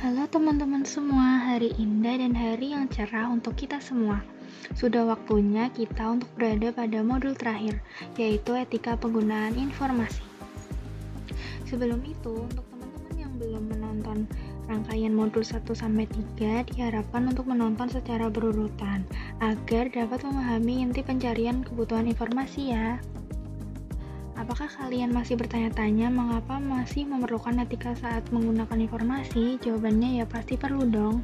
Halo teman-teman semua, hari indah dan hari yang cerah untuk kita semua. Sudah waktunya kita untuk berada pada modul terakhir, yaitu etika penggunaan informasi. Sebelum itu, untuk teman-teman yang belum menonton rangkaian modul 1-3, diharapkan untuk menonton secara berurutan, agar dapat memahami inti pencarian kebutuhan informasi ya. Apakah kalian masih bertanya-tanya mengapa masih memerlukan etika saat menggunakan informasi? Jawabannya ya pasti perlu dong.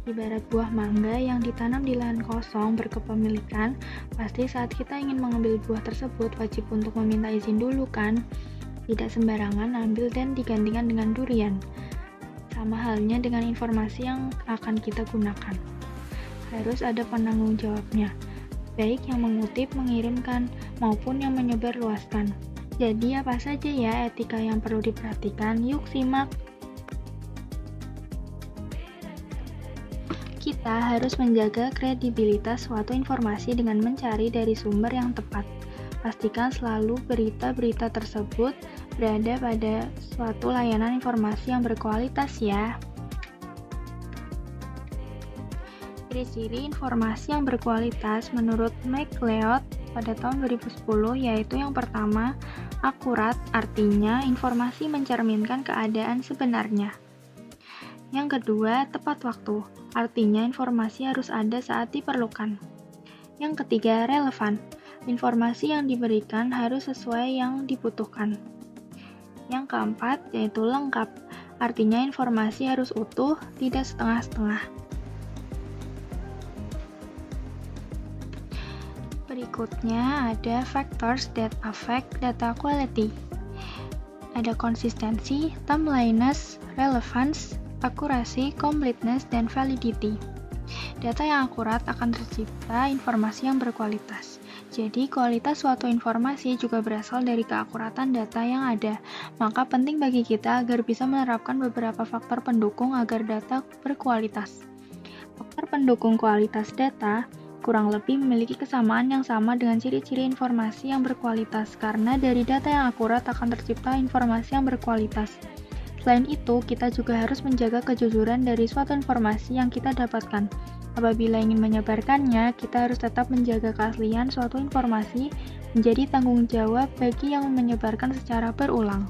Ibarat buah mangga yang ditanam di lahan kosong berkepemilikan, pasti saat kita ingin mengambil buah tersebut wajib untuk meminta izin dulu kan? Tidak sembarangan ambil dan digantikan dengan durian. Sama halnya dengan informasi yang akan kita gunakan. Harus ada penanggung jawabnya, baik yang mengutip, mengirimkan, maupun yang menyebarluaskan. Jadi apa saja ya etika yang perlu diperhatikan? Yuk simak. Kita harus menjaga kredibilitas suatu informasi dengan mencari dari sumber yang tepat. Pastikan selalu berita-berita tersebut berada pada suatu layanan informasi yang berkualitas ya. Ciri-ciri informasi yang berkualitas menurut McLeod pada tahun 2010 yaitu yang pertama, akurat, artinya informasi mencerminkan keadaan sebenarnya. Yang kedua, tepat waktu, artinya informasi harus ada saat diperlukan. Yang ketiga, relevan, informasi yang diberikan harus sesuai yang dibutuhkan. Yang keempat, yaitu lengkap, artinya informasi harus utuh, tidak setengah-setengah. Berikutnya ada factors that affect data quality. Ada konsistensi, timeliness, relevance, akurasi, completeness, dan validity. Data yang akurat akan tercipta informasi yang berkualitas. Jadi, kualitas suatu informasi juga berasal dari keakuratan data yang ada. Maka penting bagi kita agar bisa menerapkan beberapa faktor pendukung agar data berkualitas. Faktor pendukung kualitas data kurang lebih memiliki kesamaan yang sama dengan ciri-ciri informasi yang berkualitas, karena dari data yang akurat akan tercipta informasi yang berkualitas. Selain itu, kita juga harus menjaga kejujuran dari suatu informasi yang kita dapatkan. Apabila ingin menyebarkannya, kita harus tetap menjaga keaslian suatu informasi menjadi tanggung jawab bagi yang menyebarkan secara berulang.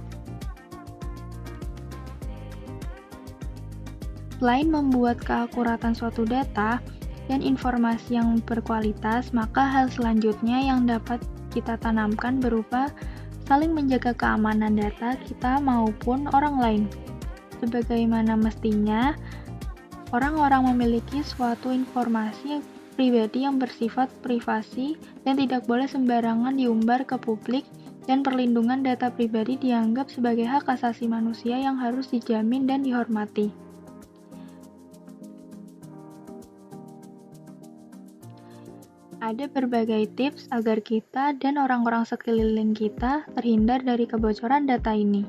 Selain membuat keakuratan suatu data dan informasi yang berkualitas, maka hal selanjutnya yang dapat kita tanamkan berupa saling menjaga keamanan data kita maupun orang lain. Sebagaimana mestinya, orang-orang memiliki suatu informasi pribadi yang bersifat privasi dan tidak boleh sembarangan diumbar ke publik, dan perlindungan data pribadi dianggap sebagai hak asasi manusia yang harus dijamin dan dihormati. Ada berbagai tips agar kita dan orang-orang sekeliling kita terhindar dari kebocoran data ini.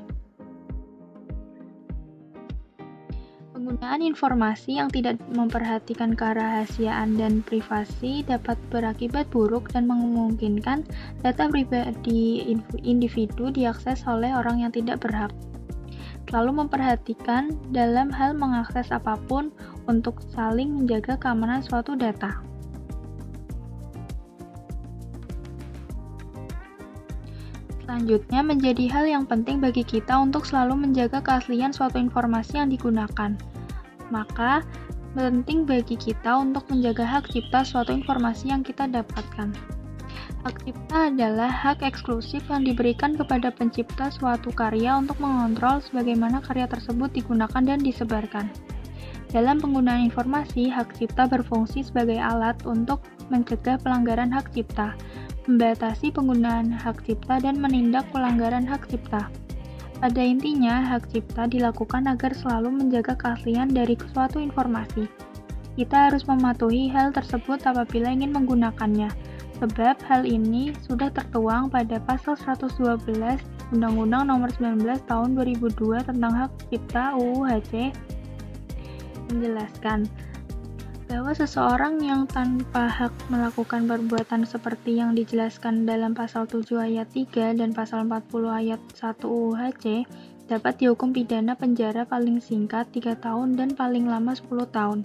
Penggunaan informasi yang tidak memperhatikan kerahasiaan dan privasi dapat berakibat buruk dan memungkinkan data pribadi individu diakses oleh orang yang tidak berhak. Selalu memperhatikan dalam hal mengakses apapun untuk saling menjaga keamanan suatu data. Selanjutnya, menjadi hal yang penting bagi kita untuk selalu menjaga keaslian suatu informasi yang digunakan. Maka, penting bagi kita untuk menjaga hak cipta suatu informasi yang kita dapatkan. Hak cipta adalah hak eksklusif yang diberikan kepada pencipta suatu karya untuk mengontrol sebagaimana karya tersebut digunakan dan disebarkan. Dalam penggunaan informasi, hak cipta berfungsi sebagai alat untuk mencegah pelanggaran hak cipta, membatasi penggunaan hak cipta, dan menindak pelanggaran hak cipta. Pada intinya, hak cipta dilakukan agar selalu menjaga keaslian dari suatu informasi. Kita harus mematuhi hal tersebut apabila ingin menggunakannya, sebab hal ini sudah tertuang pada pasal 112 Undang-Undang Nomor 19 Tahun 2002 tentang Hak Cipta UU HC, menjelaskan bahwa seseorang yang tanpa hak melakukan perbuatan seperti yang dijelaskan dalam pasal 7 ayat 3 dan pasal 40 ayat 1 UU HC dapat dihukum pidana penjara paling singkat 3 tahun dan paling lama 10 tahun,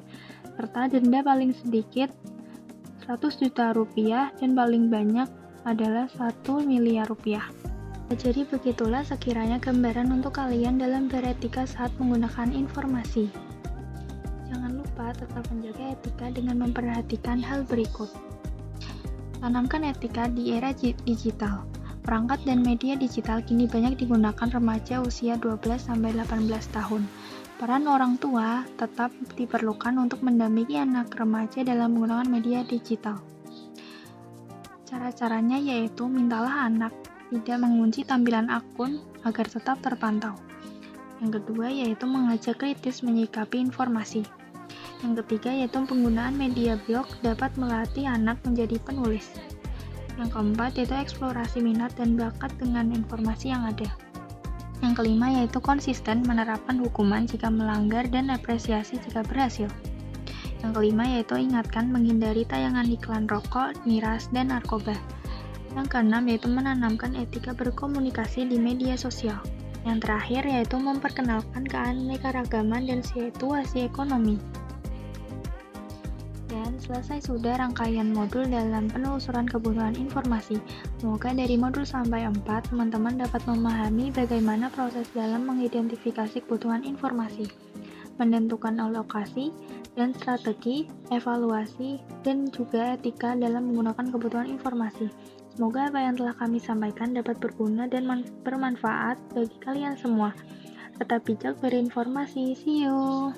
serta denda paling sedikit 100 juta rupiah dan paling banyak adalah 1 miliar rupiah. Jadi begitulah sekiranya gambaran untuk kalian dalam beretika saat menggunakan informasi. Jangan lupa tetap menjaga etika dengan memperhatikan hal berikut. Tanamkan etika di era digital. Perangkat dan media digital kini banyak digunakan remaja usia 12-18 tahun. Peran orang tua tetap diperlukan untuk mendampingi anak remaja dalam menggunakan media digital. Cara-caranya yaitu mintalah anak tidak mengunci tampilan akun agar tetap terpantau. Yang kedua yaitu mengajak kritis menyikapi informasi. Yang ketiga yaitu penggunaan media blog dapat melatih anak menjadi penulis. Yang keempat yaitu eksplorasi minat dan bakat dengan informasi yang ada. Yang kelima yaitu konsisten menerapkan hukuman jika melanggar dan apresiasi jika berhasil. Yang kelima yaitu ingatkan menghindari tayangan iklan rokok, miras, dan narkoba. Yang keenam yaitu menanamkan etika berkomunikasi di media sosial. Yang terakhir yaitu memperkenalkan keanekaragaman dan situasi ekonomi. Dan selesai sudah rangkaian modul dalam penelusuran kebutuhan informasi. Semoga dari modul sampai 4, teman-teman dapat memahami bagaimana proses dalam mengidentifikasi kebutuhan informasi, menentukan alokasi, dan strategi, evaluasi, dan juga etika dalam menggunakan kebutuhan informasi. Semoga apa yang telah kami sampaikan dapat berguna dan bermanfaat bagi kalian semua. Tetap bijak berinformasi. See you!